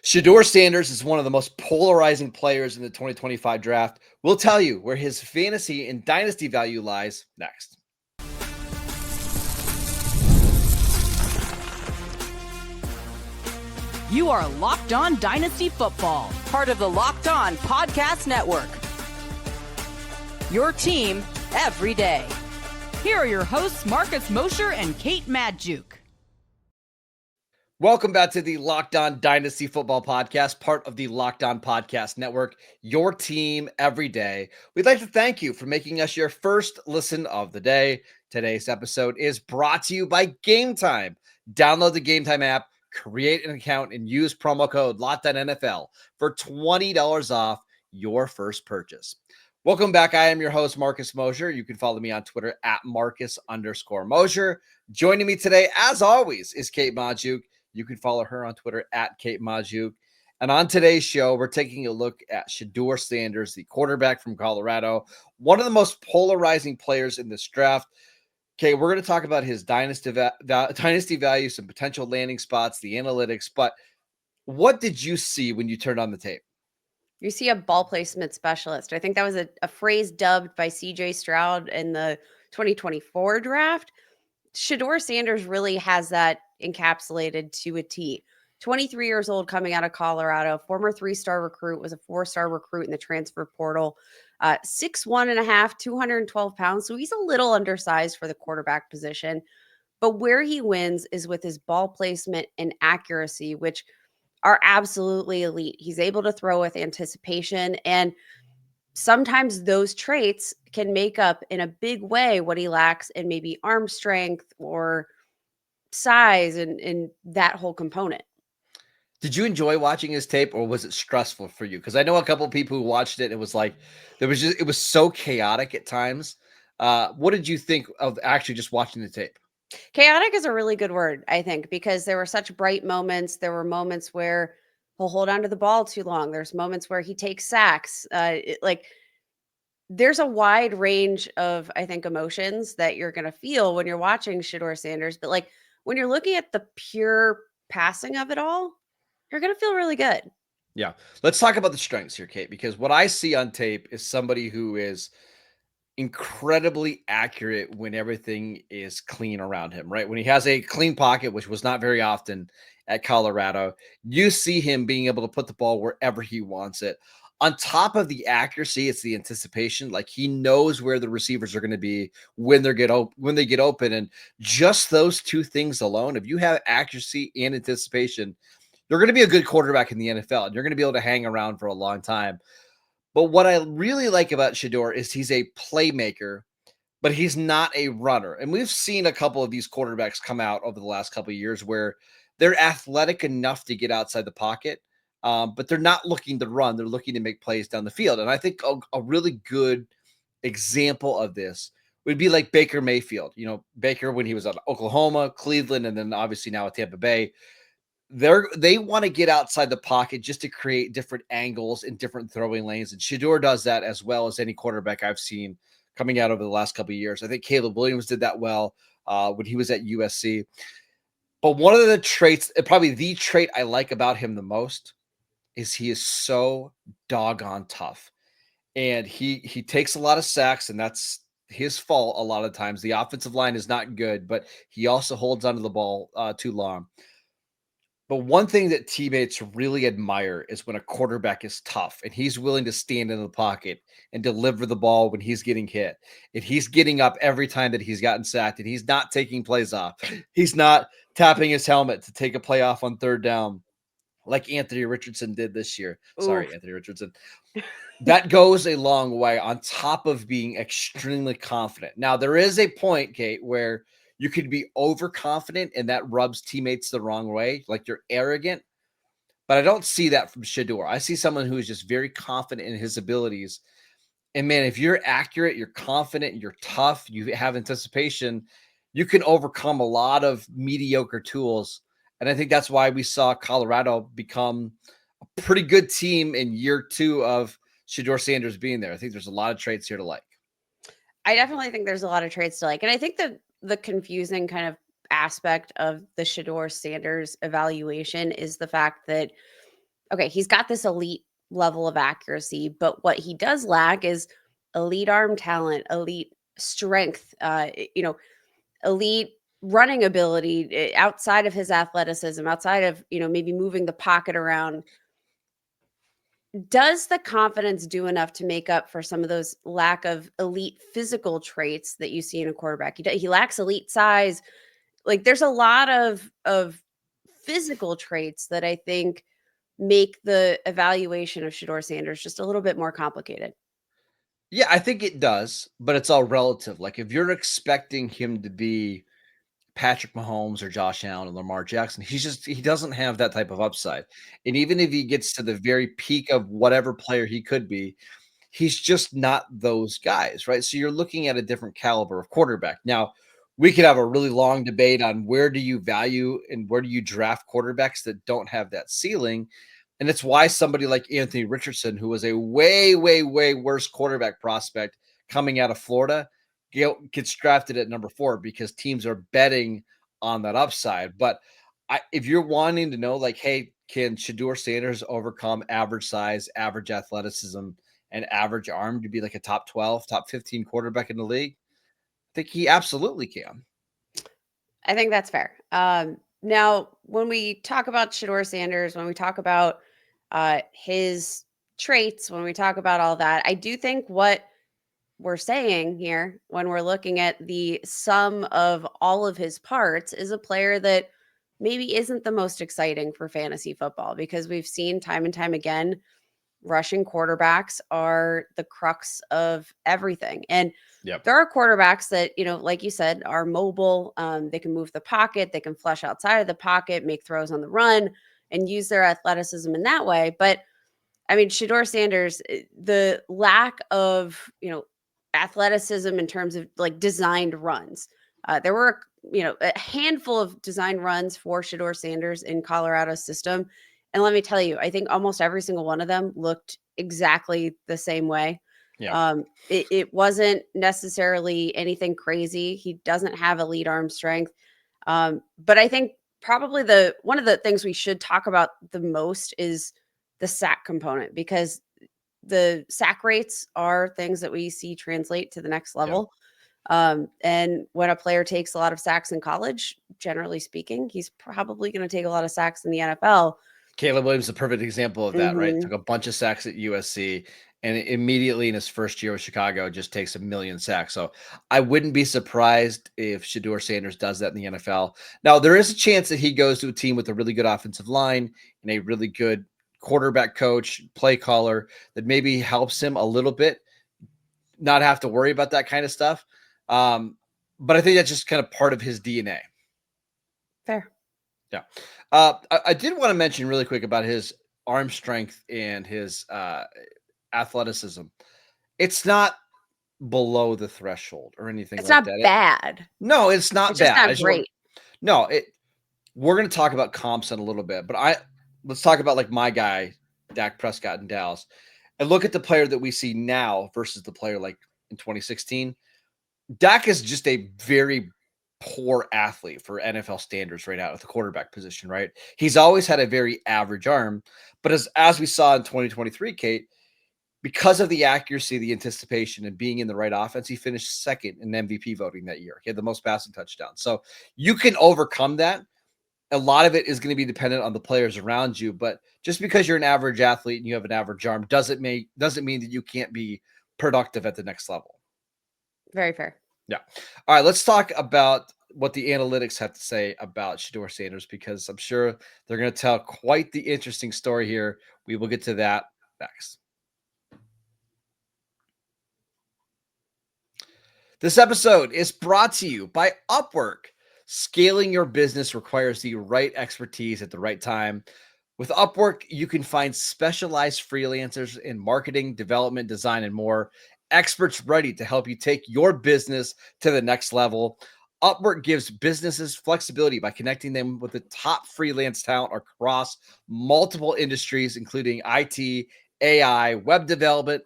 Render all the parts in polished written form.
Shedeur Sanders is one of the most polarizing players in the 2025 draft. We'll tell you where his fantasy and dynasty value lies next. You are Locked On Dynasty Football, part of the Locked On Podcast Network. Your team every day. Here are your hosts, Marcus Mosher and Kate Madjuk. Welcome back to the Locked On Dynasty Football Podcast, part of the Locked On Podcast Network, your team every day. We'd like to thank you for making us your first listen of the day. Today's episode is brought to you by Gametime. Download the Gametime app, create an account, and use promo code LOCKEDONNFL for $20 off your first purchase. Welcome back. I am your host, Marcus Mosher. You can follow me on Twitter at Marcus_Mosher. Joining me today, as always, is Kate Madjuk. You can follow her on Twitter at Kate Madjuk. And on today's show, we're taking a look at Shedeur Sanders, the quarterback from Colorado, one of the most polarizing players in this draft. Okay, we're going to talk about his dynasty value, some potential landing spots, the analytics. But what did you see when you turned on the tape? You see a ball placement specialist. I think that was a phrase dubbed by CJ Stroud in the 2024 draft. Shedeur Sanders really has that encapsulated to a T. 23 years old, coming out of Colorado, former 3-star recruit, was a 4-star recruit in the transfer portal. 6'1.5", 212 pounds. So he's a little undersized for the quarterback position. But where he wins is with his ball placement and accuracy, which are absolutely elite. He's able to throw with anticipation, and sometimes those traits can make up in a big way what he lacks in maybe arm strength or size and that whole component. Did you enjoy watching his tape, or was it stressful for you? Because I know a couple of people who watched it. It was like it was so chaotic at times. What did you think of actually just watching the tape? Chaotic is a really good word, I think, because there were such bright moments. There were moments where he'll hold on to the ball too long. There's moments where he takes sacks. There's a wide range of, I think, emotions that you're going to feel when you're watching Shedeur Sanders. But like when you're looking at the pure passing of it all, you're going to feel really good. Yeah. Let's talk about the strengths here, Kate, because what I see on tape is somebody who is incredibly accurate when everything is clean around him, right? When he has a clean pocket, which was not very often at Colorado, you see him being able to put the ball wherever he wants it. On top of the accuracy, it's the anticipation. Like he knows where the receivers are going to be when they get open. And just those two things alone, if you have accuracy and anticipation, you're going to be a good quarterback in the NFL, and you're going to be able to hang around for a long time. But what I really like about Shedeur is he's a playmaker, but he's not a runner. And we've seen a couple of these quarterbacks come out over the last couple of years where they're athletic enough to get outside the pocket, but they're not looking to run. They're looking to make plays down the field. And I think a really good example of this would be like Baker Mayfield. You know, Baker when he was at Oklahoma, Cleveland, and then obviously now at Tampa Bay. They want to get outside the pocket just to create different angles and different throwing lanes. And Shedeur does that as well as any quarterback I've seen coming out over the last couple of years. I think Caleb Williams did that well when he was at USC. But one of the traits, probably the trait I like about him the most, is he is so doggone tough. And he takes a lot of sacks, and that's his fault a lot of times. The offensive line is not good, but he also holds onto the ball too long. But one thing that teammates really admire is when a quarterback is tough and he's willing to stand in the pocket and deliver the ball when he's getting hit. If he's getting up every time that he's gotten sacked and he's not taking plays off, he's not tapping his helmet to take a play off on third down like Anthony Richardson did this year. Sorry, Anthony Richardson. That goes a long way on top of being extremely confident. Now, there is a point, Kate, where you could be overconfident and that rubs teammates the wrong way, like you're arrogant. But I don't see that from Shedeur. I see someone who is just very confident in his abilities. And man, if you're accurate, you're confident, you're tough, you have anticipation, you can overcome a lot of mediocre tools. And I think that's why we saw Colorado become a pretty good team in year 2 of Shedeur Sanders being there. I think there's a lot of traits here to like. I definitely think there's a lot of traits to like. And I think that the confusing kind of aspect of the Shedeur Sanders evaluation is the fact that okay, he's got this elite level of accuracy, but what he does lack is elite arm talent, elite strength, elite running ability outside of his athleticism, outside of, maybe moving the pocket around. Does the confidence do enough to make up for some of those lack of elite physical traits that you see in a quarterback? He lacks elite size. Like, there's a lot of physical traits that I think make the evaluation of Shedeur Sanders just a little bit more complicated. Yeah, I think it does, but it's all relative. Like if you're expecting him to be Patrick Mahomes or Josh Allen or Lamar Jackson, he doesn't have that type of upside. And even if he gets to the very peak of whatever player he could be, he's just not those guys, right? So you're looking at a different caliber of quarterback. Now, we could have a really long debate on where do you value and where do you draft quarterbacks that don't have that ceiling. And it's why somebody like Anthony Richardson, who was a way, way, way worse quarterback prospect coming out of Florida, gets drafted at number 4 because teams are betting on that upside. But if you're wanting to know, like, hey, can Shedeur Sanders overcome average size, average athleticism, and average arm to be like a top 12, top 15 quarterback in the league? I think he absolutely can. I think that's fair. Now, when we talk about Shedeur Sanders, when we talk about his traits, when we talk about all that, I do think what we're saying here when we're looking at the sum of all of his parts is a player that maybe isn't the most exciting for fantasy football, because we've seen time and time again rushing quarterbacks are the crux of everything. And Yep. there are quarterbacks that, like you said, are mobile. They can move the pocket, they can flush outside of the pocket, make throws on the run, and use their athleticism in that way. But I mean, Shedeur Sanders, the lack of, athleticism in terms of like designed runs. There were, a handful of designed runs for Shedeur Sanders in Colorado's system. And let me tell you, I think almost every single one of them looked exactly the same way. Yeah. It wasn't necessarily anything crazy. He doesn't have elite arm strength. But I think probably one of the things we should talk about the most is the sack component, because the sack rates are things that we see translate to the next level. And when a player takes a lot of sacks in college, generally speaking, he's probably going to take a lot of sacks in the NFL. Caleb Williams is a perfect example of that, right? Mhm. Took a bunch of sacks at USC and immediately in his first year with Chicago just takes a million sacks. So I wouldn't be surprised if Shedeur Sanders does that in the NFL. Now, there is a chance that he goes to a team with a really good offensive line and a really good quarterback coach, play caller that maybe helps him a little bit, not have to worry about that kind of stuff. But I think that's just kind of part of his DNA. Fair. Yeah. I did want to mention really quick about his arm strength and his athleticism. It's not below the threshold or anything It's like not that. bad. No, it's not It's just bad. not great. We're going to talk about comps in a little bit, but let's talk about like my guy, Dak Prescott in Dallas, and look at the player that we see now versus the player like in 2016. Dak is just a very poor athlete for NFL standards right now at the quarterback position, right? He's always had a very average arm, but as we saw in 2023, Kate, because of the accuracy, the anticipation, and being in the right offense, he finished second in MVP voting that year. He had the most passing touchdowns. So you can overcome that. A lot of it is going to be dependent on the players around you, but just because you're an average athlete and you have an average arm doesn't mean that you can't be productive at the next level. Very fair. Yeah. All right. Let's talk about what the analytics have to say about Shedeur Sanders, because I'm sure they're going to tell quite the interesting story here. We will get to that next. This episode is brought to you by Upwork. Scaling your business requires the right expertise at the right time. With Upwork, you can find specialized freelancers in marketing, development, design, and more. Experts ready to help you take your business to the next level. Upwork gives businesses flexibility by connecting them with the top freelance talent across multiple industries, including IT, AI, web development,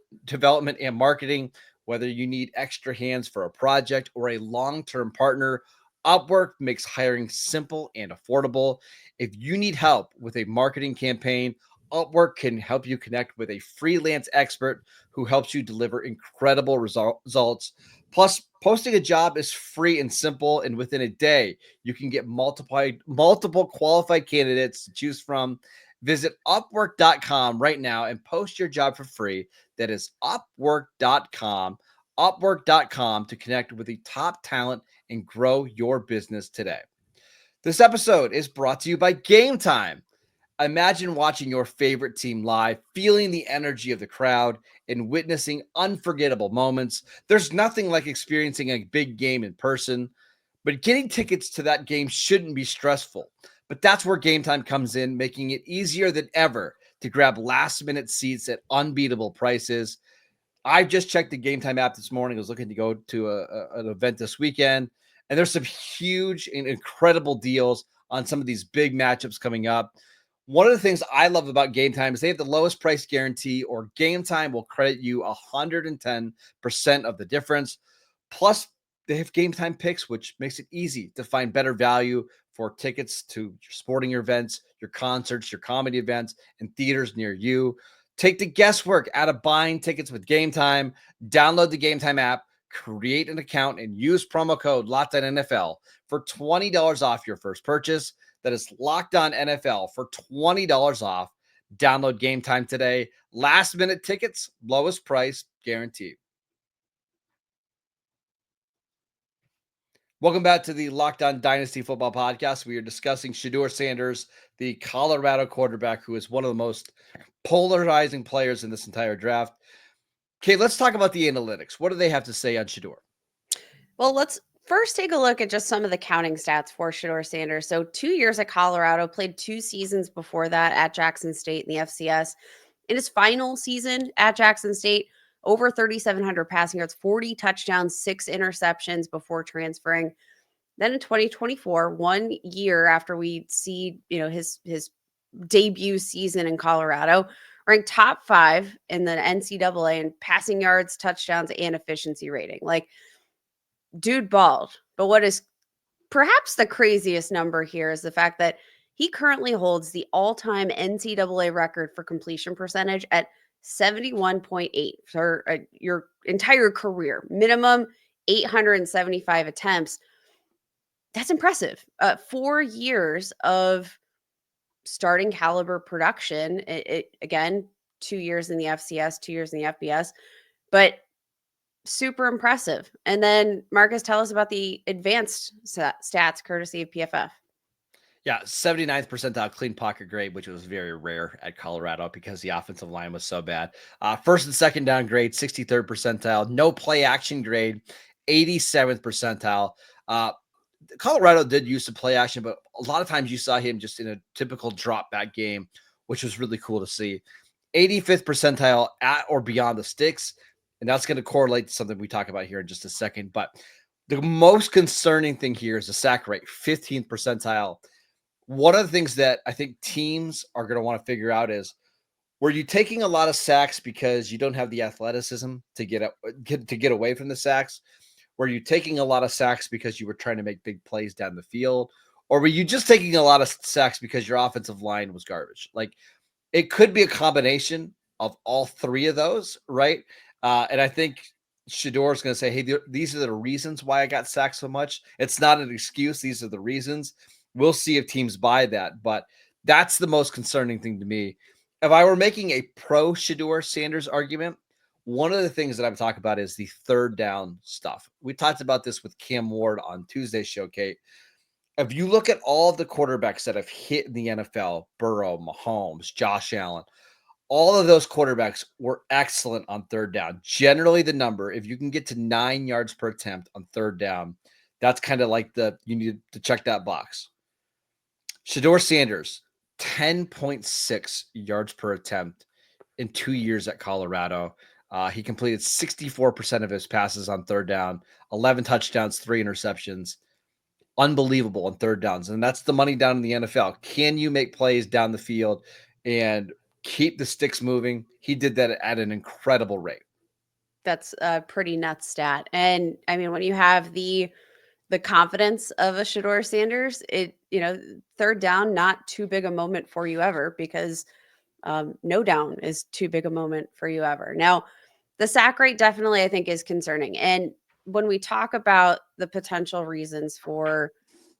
and marketing. Whether you need extra hands for a project or a long-term partner, Upwork makes hiring simple and affordable. If you need help with a marketing campaign, Upwork can help you connect with a freelance expert who helps you deliver incredible results. Plus, posting a job is free and simple, and within a day, you can get multiple qualified candidates to choose from. Visit upwork.com right now and post your job for free. That is upwork.com to connect with the top talent and grow your business today. This episode is brought to you by Gametime. Imagine watching your favorite team live, feeling the energy of the crowd, and witnessing unforgettable moments. There's nothing like experiencing a big game in person, but getting tickets to that game shouldn't be stressful. But that's where Gametime comes in, making it easier than ever to grab last-minute seats at unbeatable prices. I just checked the Gametime app this morning. I was looking to go to an event this weekend, and there's some huge and incredible deals on some of these big matchups coming up. One of the things I love about Gametime is they have the lowest price guarantee, or Gametime will credit you 110% of the difference. Plus, they have Gametime picks, which makes it easy to find better value for tickets to your sporting events, your concerts, your comedy events, and theaters near you. Take the guesswork out of buying tickets with Gametime. Download the Gametime app, create an account, and use promo code LOCKEDONNFL for $20 off your first purchase. That is Locked On NFL for $20 off. Download Gametime today. Last minute tickets, lowest price guaranteed. Welcome back to the Locked On Dynasty Football Podcast. We are discussing Shedeur Sanders, the Colorado quarterback, who is one of the most polarizing players in this entire draft. Okay, let's talk about the analytics. What do they have to say on Shedeur? Well, let's first take a look at just some of the counting stats for Shedeur Sanders. So 2 years at Colorado, played 2 seasons before that at Jackson State in the FCS. In his final season at Jackson State, over 3,700 passing yards, 40 touchdowns, 6 interceptions before transferring. Then in 2024, 1 year after we see, his debut season in Colorado, ranked top 5 in the NCAA in passing yards, touchdowns, and efficiency rating. Like, dude balled. But what is perhaps the craziest number here is the fact that he currently holds the all-time NCAA record for completion percentage at 71.8 for your entire career. Minimum 875 attempts. That's impressive. 4 years of starting caliber production. Again, 2 years in the FCS, 2 years in the FBS, but super impressive. And then Marcus, tell us about the advanced stats courtesy of PFF. Yeah, 79th percentile clean pocket grade, which was very rare at Colorado because the offensive line was so bad. First and second down grade, 63rd percentile. No play action grade, 87th percentile. Colorado did use some play action, but a lot of times you saw him just in a typical drop back game, which was really cool to see. 85th percentile at or beyond the sticks. And that's going to correlate to something we talk about here in just a second. But the most concerning thing here is the sack rate, 15th percentile. One of the things that I think teams are going to want to figure out is, were you taking a lot of sacks because you don't have the athleticism to get away from the sacks? Were you taking a lot of sacks because you were trying to make big plays down the field? Or were you just taking a lot of sacks because your offensive line was garbage? Like, it could be a combination of all three of those, right? And I think Shedeur is going to say, hey, these are the reasons why I got sacked so much. It's not an excuse. These are the reasons. We'll see if teams buy that. But that's the most concerning thing to me. If I were making a pro Shedeur Sanders argument, one of the things that I'm talking about is the third down stuff. We talked about this with Cam Ward on Tuesday's show, Kate. If you look at all of the quarterbacks that have hit in the NFL, Burrow, Mahomes, Josh Allen, all of those quarterbacks were excellent on third down. Generally, the number, if you can get to 9 yards per attempt on third down, that's kind of like you need to check that box. Shedeur Sanders, 10.6 yards per attempt in 2 years at Colorado. He completed 64% of his passes on third down, 11 touchdowns, 3 interceptions. Unbelievable on third downs. And that's the money down in the NFL. Can you make plays down the field and keep the sticks moving? He did that at an incredible rate. That's a pretty nuts stat. And I mean, when you have the confidence of a Shedeur Sanders, third down, not too big a moment for you ever, because no down is too big a moment for you ever. Now, the sack rate definitely, I think, is concerning. And when we talk about the potential reasons for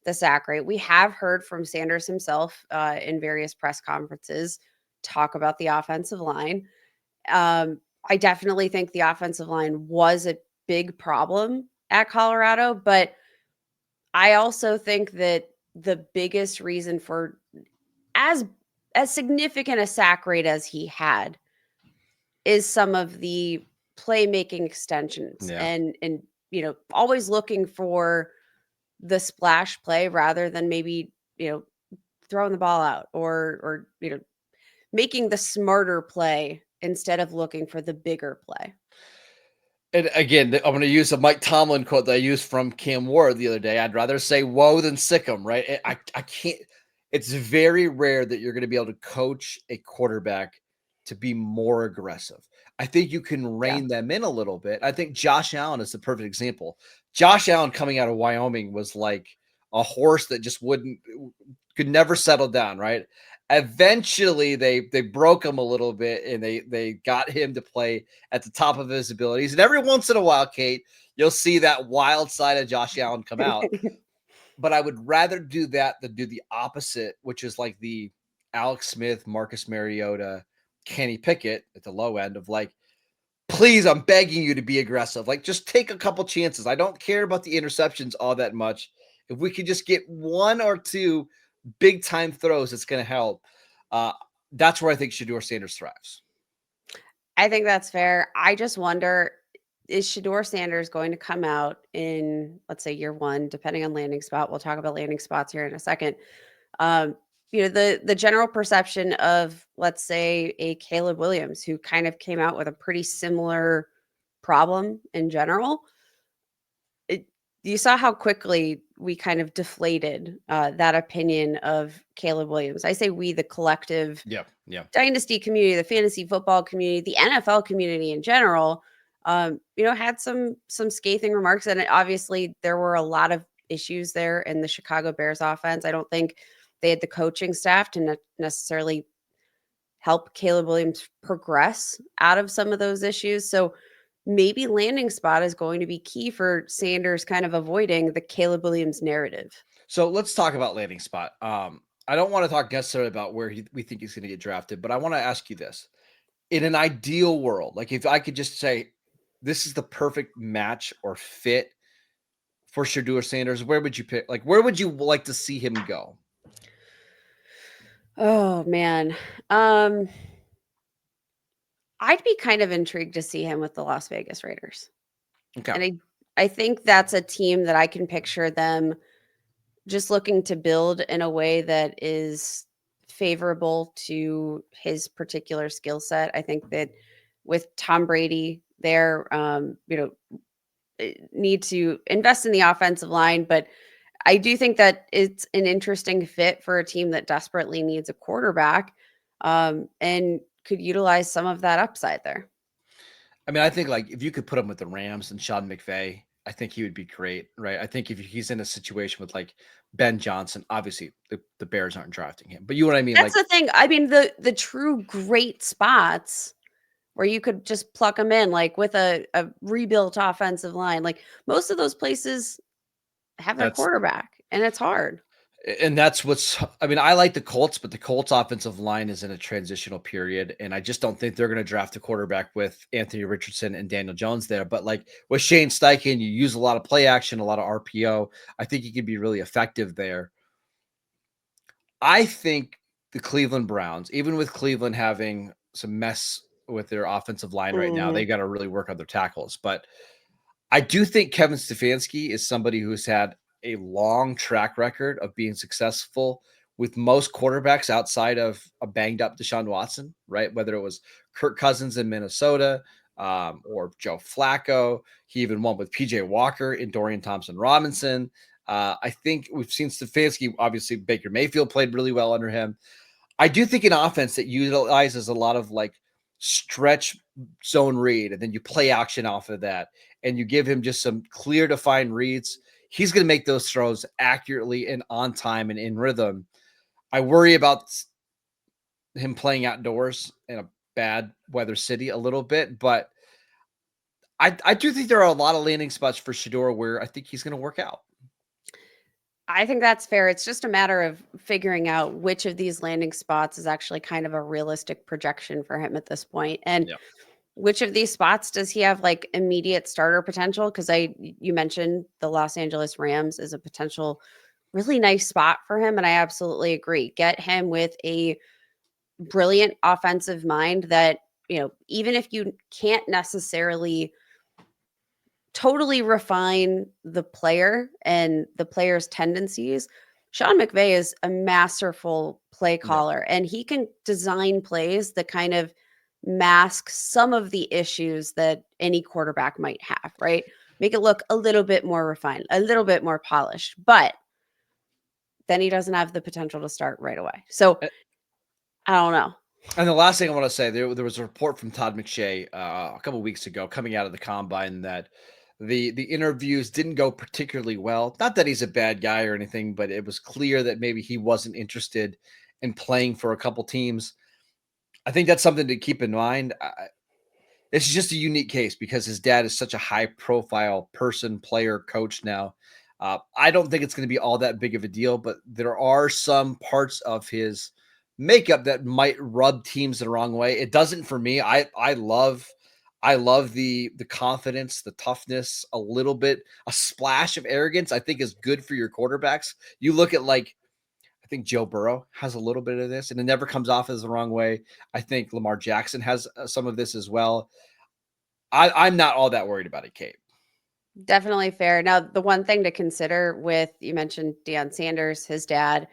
the sack rate, we have heard from Sanders himself in various press conferences talk about the offensive line. I definitely think the offensive line was a big problem at Colorado, but I also think that the biggest reason for as significant a sack rate as he had is some of the playmaking extensions Yeah. and always looking for the splash play rather than maybe throwing the ball out or making the smarter play instead of looking for the bigger play. And again, I'm going to use a Mike Tomlin quote that I used from Cam Ward the other day. I'd rather say "whoa" than "sick 'em," right? I can't. It's very rare that you're going to be able to coach a quarterback to be more aggressive. I think you can Yeah. rein them in a little bit. I think Josh Allen is the perfect example. Josh Allen coming out of Wyoming was like a horse that just could never settle down, right? Eventually, they broke him a little bit, and they got him to play at the top of his abilities. And every once in a while, Kate, you'll see that wild side of Josh Allen come out. But I would rather do that than do the opposite, which is like the Alex Smith, Marcus Mariota, Kenny Pickett at the low end of like, please, I'm begging you to be aggressive. Like, just take a couple chances. I don't care about the interceptions all that much. If we could just get one or two big time throws, it's going to help. That's where I think Shedeur Sanders thrives. I think that's fair. I just wonder, is Shedeur Sanders going to come out in, let's say, year one, depending on landing spot? We'll talk about landing spots here in a second. Um, the general perception of, let's say, a Caleb Williams, who kind of came out with a pretty similar problem in general. You saw how quickly we kind of deflated that opinion of Caleb Williams. I say we, the collective Yeah. Dynasty community, the fantasy football community, the NFL community in general, had some scathing remarks. And obviously there were a lot of issues there in the Chicago Bears offense. I don't think they had the coaching staff to necessarily help Caleb Williams progress out of some of those issues. So maybe landing spot is going to be key for Sanders kind of avoiding the Caleb Williams narrative. So let's talk about landing spot. I don't want to talk necessarily about where we think he's going to get drafted, but I want to ask you this. In an ideal world, like if I could just say, this is the perfect match or fit for Shedeur Sanders, where would you pick? Like, where would you like to see him go? Oh man. I'd be kind of intrigued to see him with the Las Vegas Raiders. Okay. And I think that's a team that I can picture them just looking to build in a way that is favorable to his particular skill set. I think that with Tom Brady there, need to invest in the offensive line, but I do think that it's an interesting fit for a team that desperately needs a quarterback, and could utilize some of that upside there. I mean, I think like if you could put him with the Rams and Sean McVay, I think he would be great, right? I think if he's in a situation with like Ben Johnson, obviously the Bears aren't drafting him, but you know what I mean? That's Like, the thing. I mean, the true great spots where you could just pluck them in, like with a rebuilt offensive line, like most of those places have their that's quarterback, and it's hard. and that's I mean, I like the Colts, but the Colts offensive line is in a transitional period. And I just don't think they're going to draft a quarterback with Anthony Richardson and Daniel Jones there. But like with Shane Steichen, you use a lot of play action, a lot of RPO. I think he can be really effective there. I think the Cleveland Browns, even with Cleveland having some mess with their offensive line right now, they got to really work on their tackles. But I do think Kevin Stefanski is somebody who's had a long track record of being successful with most quarterbacks outside of a banged up Deshaun Watson, right? Whether it was Kirk Cousins in Minnesota or Joe Flacco. He even won with PJ Walker and Dorian Thompson Robinson. I think we've seen Stefanski, obviously Baker Mayfield played really well under him. I do think an offense that utilizes a lot of like stretch zone read, and then you play action off of that, and you give him just some clear defined reads, he's going to make those throws accurately and on time and in rhythm. I worry about him playing outdoors in a bad weather city a little bit, but I do think there are a lot of landing spots for Shedeur where I think he's going to work out. I think that's fair. It's just a matter of figuring out which of these landing spots is actually kind of a realistic projection for him at this point. And Yeah. which of these spots does he have like immediate starter potential? Because you mentioned the Los Angeles Rams is a potential really nice spot for him. And I absolutely agree. Get him with a brilliant offensive mind that, even if you can't necessarily totally refine the player and the player's tendencies, Sean McVay is a masterful play caller, and he can design plays that kind of mask some of the issues that any quarterback might have, right? Make it look a little bit more refined, a little bit more polished, but then he doesn't have the potential to start right away. So I don't know. And the last thing I want to say, there was a report from Todd McShay a couple of weeks ago coming out of the combine that the interviews didn't go particularly well. Not that he's a bad guy or anything, but it was clear that maybe he wasn't interested in playing for a couple teams. I think that's something to keep in mind. It's just a unique case because his dad is such a high profile person, player, coach now. I don't think it's going to be all that big of a deal, but there are some parts of his makeup that might rub teams the wrong way. It doesn't for me. I love the confidence, the toughness, a little bit, a splash of arrogance. I think is good for your quarterbacks. You look at I think Joe Burrow has a little bit of this, and it never comes off as the wrong way. I think Lamar Jackson has some of this as well. I'm not all that worried about it, Kate. Definitely fair. Now, the one thing to consider with, you mentioned Deion Sanders, his dad,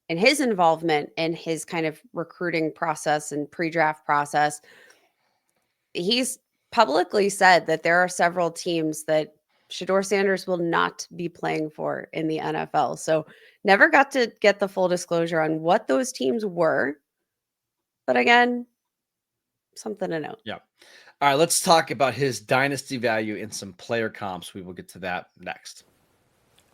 and his involvement in his kind of recruiting process and pre-draft process, he's publicly said that there are several teams that Shedeur Sanders will not be playing for in the NFL. So never got to get the full disclosure on what those teams were. But again, something to note. Yeah. All right, let's talk about his dynasty value in some player comps. We will get to that next.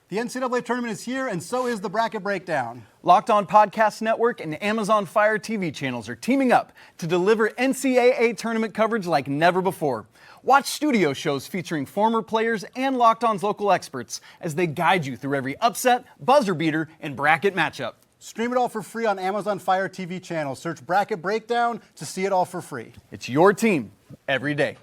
The NCAA tournament is here, and so is the Bracket Breakdown. Locked On Podcast Network and Amazon Fire TV channels are teaming up to deliver NCAA tournament coverage like never before. Watch studio shows featuring former players and Locked On's local experts as they guide you through every upset, buzzer beater, and bracket matchup. Stream it all for free on Amazon Fire TV channel. Search Bracket Breakdown to see it all for free. It's your team every day.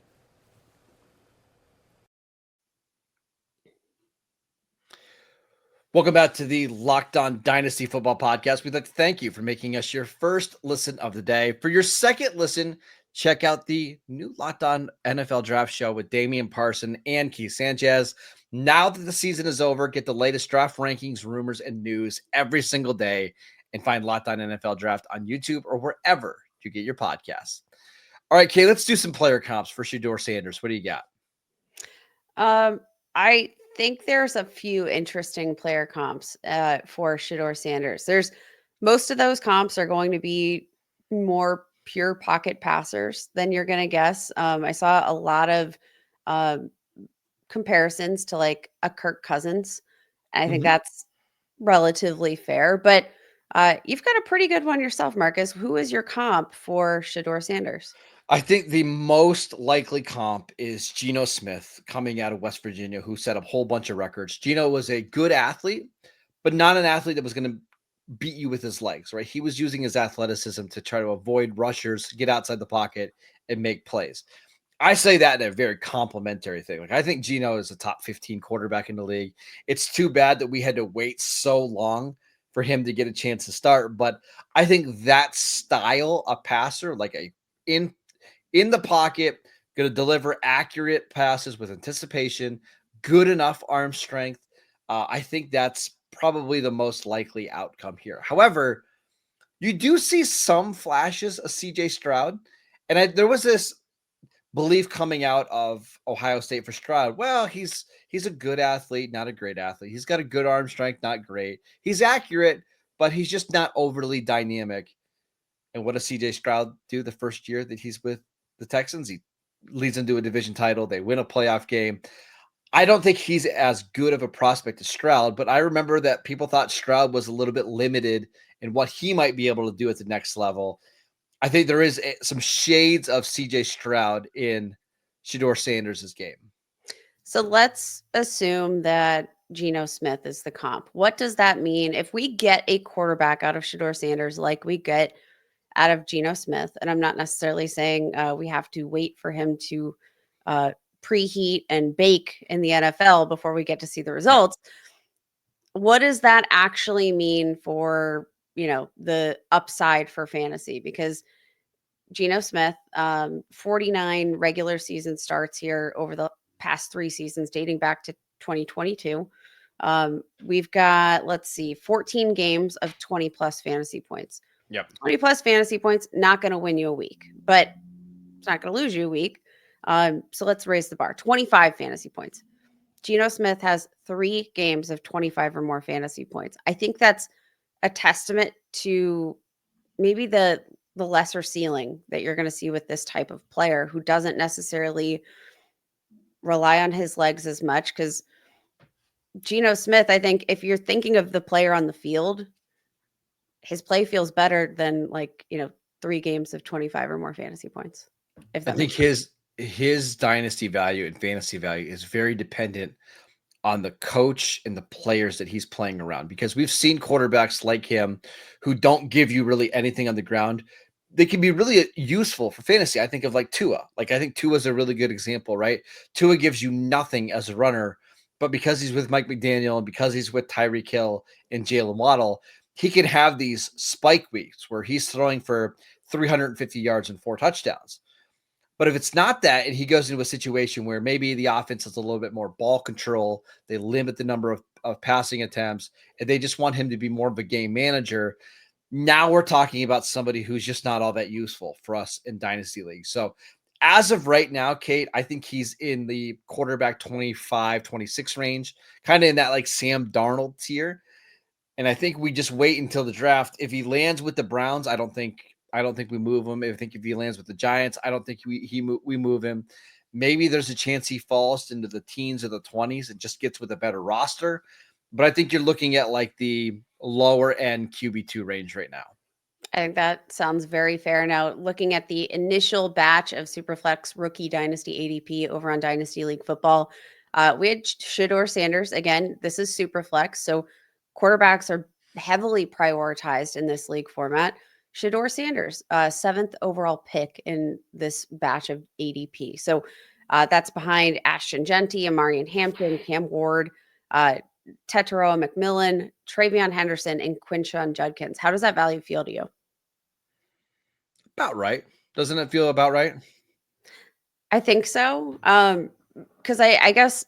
Welcome back to the Locked On Dynasty Football Podcast. We'd like to thank you for making us your first listen of the day. For your second listen, check out the new Locked On NFL Draft Show with Damian Parson and Keith Sanchez. Now that the season is over, get the latest draft rankings, rumors, and news every single day, and find Locked On NFL Draft on YouTube or wherever you get your podcasts. All right, Kay, let's do some player comps for Shedeur Sanders. What do you got? I think there's a few interesting player comps for Shedeur Sanders. Most of those comps are going to be more pure pocket passers than you're going to guess. I saw a lot of comparisons to like a Kirk Cousins. I think that's relatively fair, but you've got a pretty good one yourself, Marcus. Who is your comp for Shedeur Sanders? I think the most likely comp is Geno Smith coming out of West Virginia, who set up a whole bunch of records. Geno was a good athlete, but not an athlete that was going to beat you with his legs, right? He was using his athleticism to try to avoid rushers, get outside the pocket, and make plays. I say that in a very complimentary thing. I think Geno is a top 15 quarterback in the league. It's too bad that we had to wait so long for him to get a chance to start, but I think that style of passer, like in the pocket, going to deliver accurate passes with anticipation, good enough arm strength. I think that's probably the most likely outcome here. However, you do see some flashes of CJ Stroud. And there was this belief coming out of Ohio State for Stroud. Well, he's a good athlete, not a great athlete. He's got a good arm strength, not great. He's accurate, but he's just not overly dynamic. And what does CJ Stroud do the first year that he's with the Texans? He leads into a division title. They win a playoff game. I don't think he's as good of a prospect as Stroud, but I remember that people thought Stroud was a little bit limited in what he might be able to do at the next level. I think there is some shades of CJ Stroud in Shedeur Sanders' game. So let's assume that Geno Smith is the comp. What does that mean if we get a quarterback out of Shedeur Sanders like we get out of Geno Smith? And I'm not necessarily saying we have to wait for him to preheat and bake in the NFL before we get to see the results. What does that actually mean for, the upside for fantasy? Because Geno Smith, 49 regular season starts here over the past 3 seasons dating back to 2022. We've got, 14 games of 20 plus fantasy points. Yep. 20 plus fantasy points, not going to win you a week, but it's not going to lose you a week. So let's raise the bar. 25 fantasy points. Geno Smith has 3 games of 25 or more fantasy points. I think that's a testament to maybe the lesser ceiling that you're going to see with this type of player who doesn't necessarily rely on his legs as much. Because Geno Smith, I think if you're thinking of the player on the field, his play feels better than 3 games of 25 or more fantasy points. If that I think his dynasty value and fantasy value is very dependent on the coach and the players that he's playing around, because we've seen quarterbacks like him who don't give you really anything on the ground. They can be really useful for fantasy. I think of Tua. I think Tua is a really good example, right? Tua gives you nothing as a runner, but because he's with Mike McDaniel and because he's with Tyreek Hill and Jalen Waddle, he can have these spike weeks where he's throwing for 350 yards and 4 touchdowns. But if it's not that, and he goes into a situation where maybe the offense has a little bit more ball control, they limit the number of passing attempts, and they just want him to be more of a game manager, now we're talking about somebody who's just not all that useful for us in Dynasty League. So as of right now, Kate, I think he's in the quarterback 25, 26 range, kind of in that Sam Darnold tier. And I think we just wait until the draft. If he lands with the Browns, I don't think we move him. I think if he lands with the Giants, I don't think we move him. Maybe there's a chance he falls into the teens or the 20s and just gets with a better roster. But I think you're looking at the lower end QB2 range right now. I think that sounds very fair. Now, looking at the initial batch of Superflex rookie Dynasty ADP over on Dynasty League Football, we had Shedeur Sanders. Again, this is Superflex, so quarterbacks are heavily prioritized in this league format. Shedeur Sanders, 7th overall pick in this batch of ADP. So that's behind Ashton Genty, Amarian Hampton, Cam Ward, Tetairoa McMillan, Travion Henderson, and Quinshon Judkins. How does that value feel to you? About right. Doesn't it feel about right? I think so. Because I guess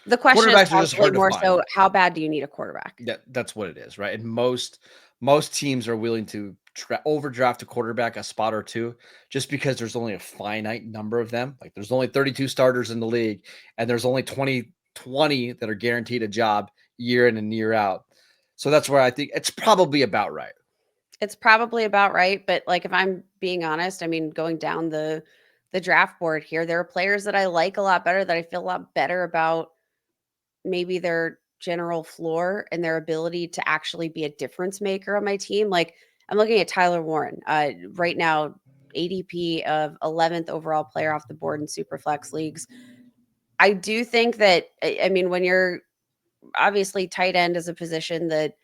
the question is probably more so, how bad do you need a quarterback? That's what it is, right? And most teams are willing to overdraft a quarterback a spot or two just because there's only a finite number of them. There's only 32 starters in the league, and there's only 20 that are guaranteed a job year in and year out. So that's where I think it's probably about right. It's probably about right. But if I'm being honest, I mean, going down the draft board here, there are players that I like a lot better, that I feel a lot better about maybe their general floor and their ability to actually be a difference maker on my team. I'm looking at Tyler Warren right now, ADP of 11th overall player off the board in Superflex leagues. I do think that, I mean, when you're obviously tight end is a position that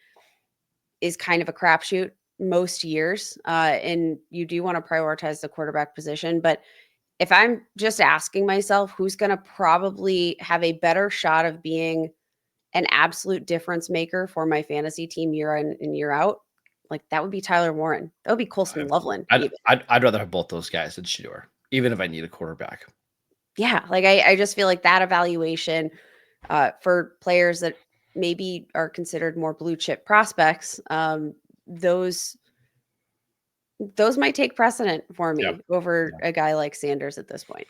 is kind of a crapshoot most years, and you do want to prioritize the quarterback position. But if I'm just asking myself who's going to probably have a better shot of being an absolute difference maker for my fantasy team year in and year out, that would be Tyler Warren. That would be Colston Loveland. I'd rather have both those guys than Shedeur, even if I need a quarterback. Yeah, I just feel like that evaluation for players that maybe are considered more blue chip prospects, those might take precedent for me over a guy like Sanders at this point.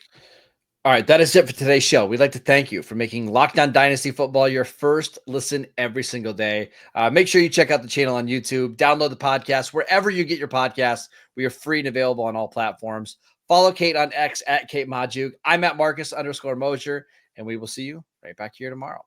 All right, that is it for today's show. We'd like to thank you for making Locked On Dynasty Football your first listen every single day. Make sure you check out the channel on YouTube, download the podcast wherever you get your podcasts. We are free and available on all platforms. Follow Kate on X at Kate Majuk. I'm at Marcus _Mosher, and we will see you right back here tomorrow.